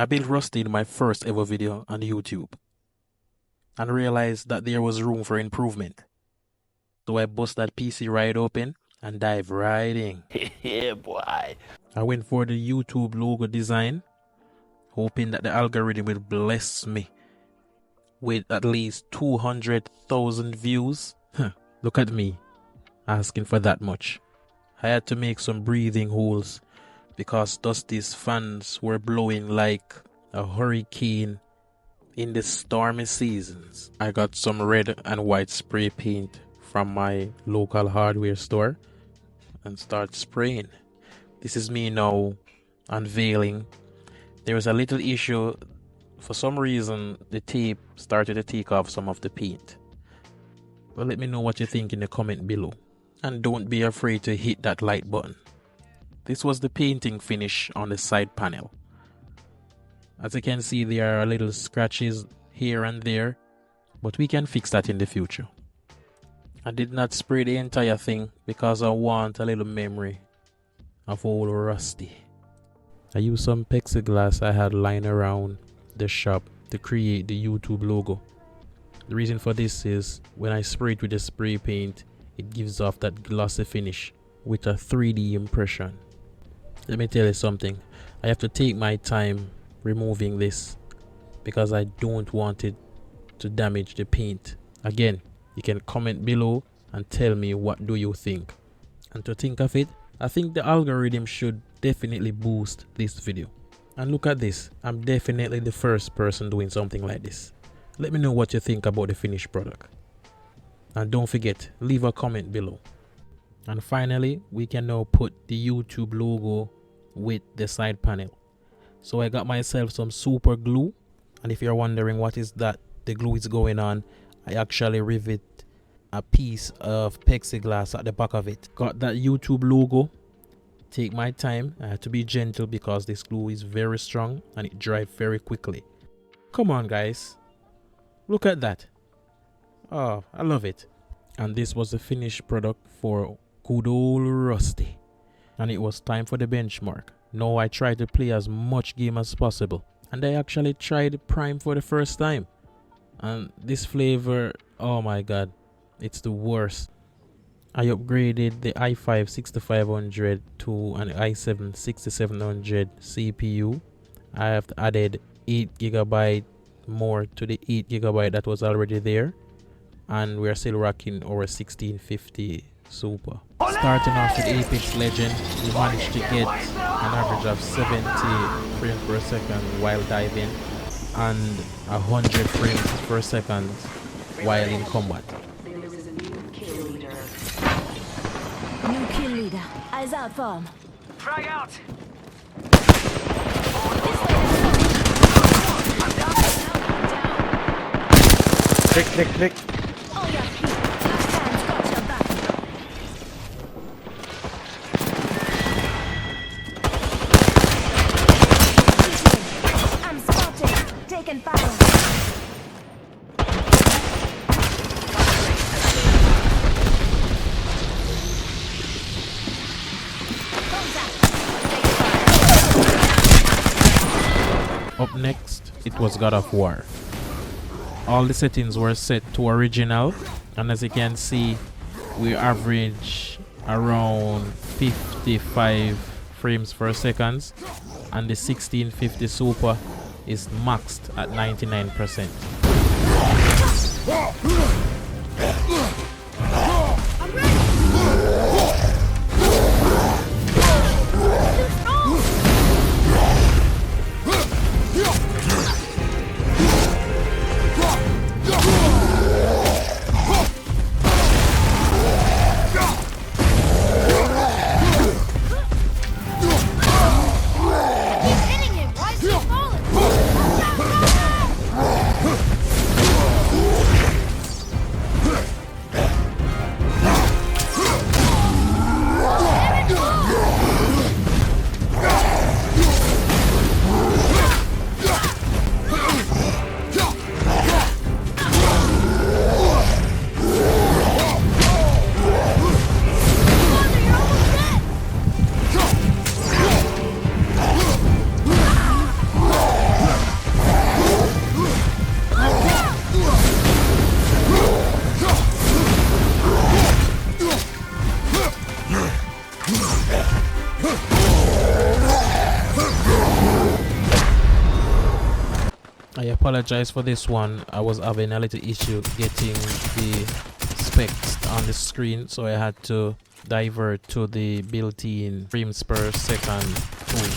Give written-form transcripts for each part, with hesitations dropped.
I built Rusty in my first ever video on YouTube and realized that there was room for improvement. So I bust that PC right open and dive right in. Yeah, boy. I went for the YouTube logo design, hoping that the algorithm would bless me with at least 200,000 views. Look at me, asking for that much. I had to make some breathing holes because Dusty's fans were blowing like a hurricane in the stormy seasons. I got some red and white spray paint from my local hardware store and start spraying. This is me now unveiling. There was a little issue. For some reason, the tape started to take off some of the paint. But let me know what you think in the comment below. And don't be afraid to hit that like button. This was the painting finish on the side panel. As you can see, there are little scratches here and there, but we can fix that in the future. I did not spray the entire thing because I want a little memory of old Rusty. I used some plexiglass I had lying around the shop to create the YouTube logo. The reason for this is when I spray it with the spray paint, it gives off that glossy finish with a 3D impression. Let me tell you something, I have to take my time removing this because I don't want it to damage the paint. Again, you can comment below and tell me what do you think. And to think of it, I think the algorithm should definitely boost this video. And look at this, I'm definitely the first person doing something like this. Let me know what you think about the finished product. And don't forget, leave a comment below. And finally, we can now put the YouTube logo with the side panel. So I got myself some super glue, and if you're wondering what is that the glue is going on, I actually rivet a piece of plexiglass at the back of it. Got that YouTube logo. Take my time, I had to be gentle because this glue is very strong and it dries very quickly. Come on guys, look at that. Oh, I love it. And this was the finished product for good old Rusty. And it was time for the benchmark. Now I try to play as much game as possible. And I actually tried Prime for the first time. And this flavor, oh my god, it's the worst. I upgraded the i5 6500 to an i7 6700 CPU. I have added 8GB more to the 8GB that was already there. And we're still rocking our 1650 Super. Starting off with Apex Legends, we managed to get an average of 70 frames per second while diving and 100 frames per second while in combat. New kill leader. Eyes out, farm. Frag out! Click, click, click. Oh yeah, Pete. Stan's got your back. I'm spotted. Taking fire. Up next, it was God of War. All the settings were set to original, and as you can see, we average around 55 frames per second, and the 1650 Super is maxed at 99%. I apologize for this one. I was having a little issue getting the specs on the screen, so I had to divert to the built-in frames per second tool.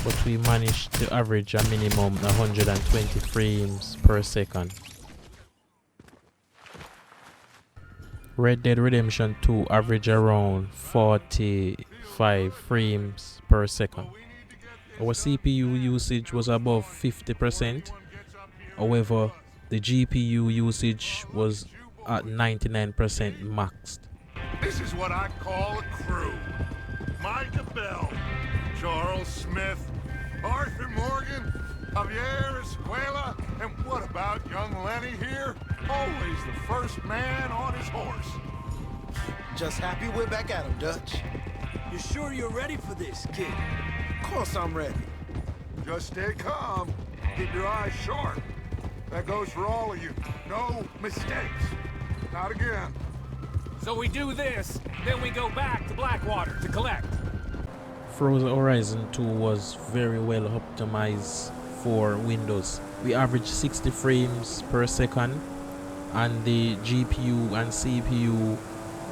But we managed to average a minimum 120 frames per second. Red Dead Redemption 2 average around 45 frames per second. Our CPU usage was above 50%. However, the GPU usage was at 99% maxed. This is what I call a crew. Micah Bell, Charles Smith, Arthur Morgan, Javier Escuela, and what about young Lenny here? Always the first man on his horse. Just happy we're back at him, Dutch. You sure you're ready for this, kid? Of course I'm ready. Just stay calm. Keep your eyes sharp. That goes for all of you. No mistakes. Not again. So we do this, then we go back to Blackwater to collect. Froza Horizon 2 was very well optimized for Windows. We averaged 60 frames per second, and the GPU and CPU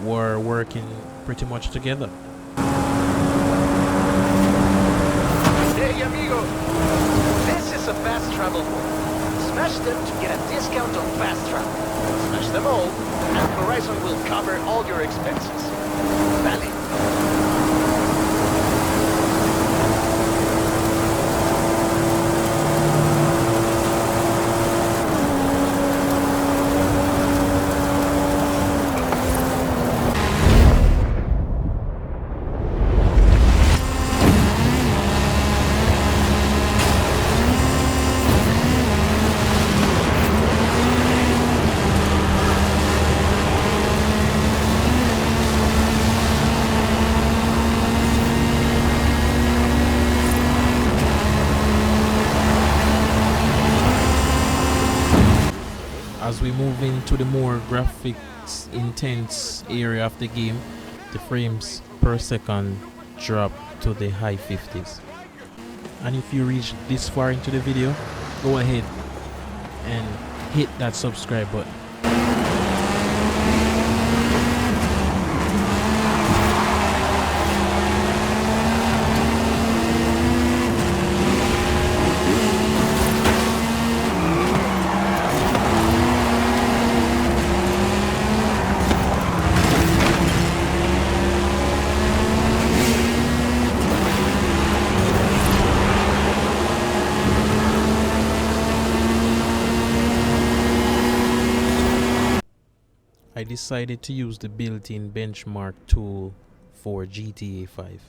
were working pretty much together. Hey amigo, this is a fast travel book. Smash them to get a discount on fast travel. Smash them all, and Horizon will cover all your expenses. Valid. As we move into the more graphics intense area of the game, the frames per second drop to the high 50s. And if you reach this far into the video, go ahead and hit that subscribe button. I decided to use the built-in benchmark tool for GTA 5.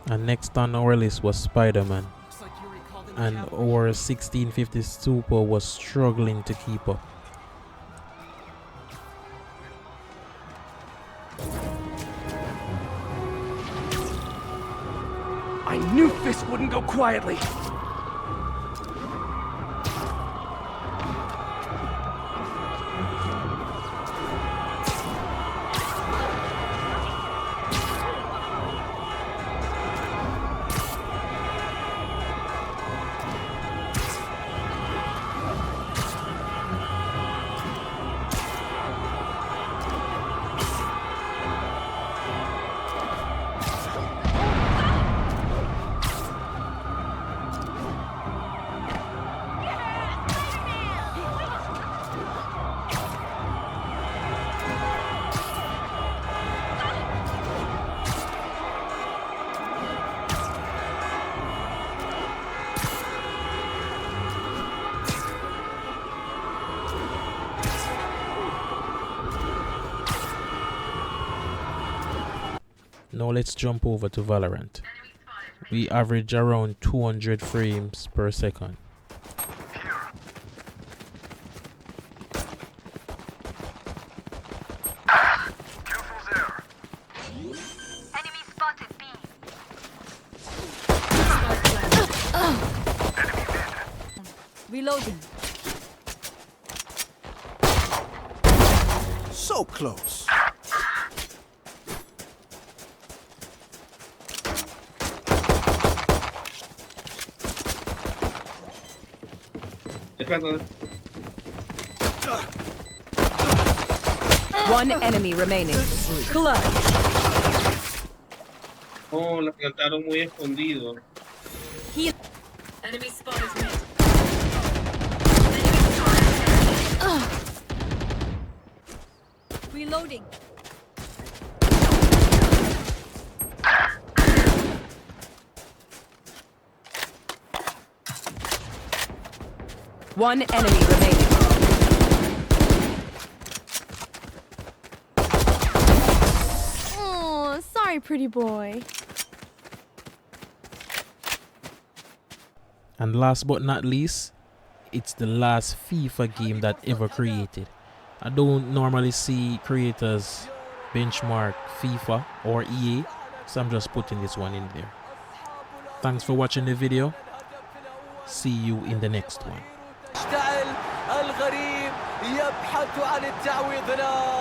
And next on our list was Spider-Man, and our 1650 Super was struggling to keep up. knew Fist wouldn't go quietly. Now let's jump over to Valorant. We average around 200 frames per second. Enemy spotted B. Reloading. So close. One enemy remaining. Clutch. Oh, la plantaron muy escondido. Enemy spotted mid. Reloading. One enemy remaining. Oh, sorry, pretty boy. And last but not least, it's the last FIFA game that ever created. I don't normally see creators benchmark FIFA or EA, so I'm just putting this one in there. Thanks for watching the video. See you in the next one. الغريب يبحث عن التعويض.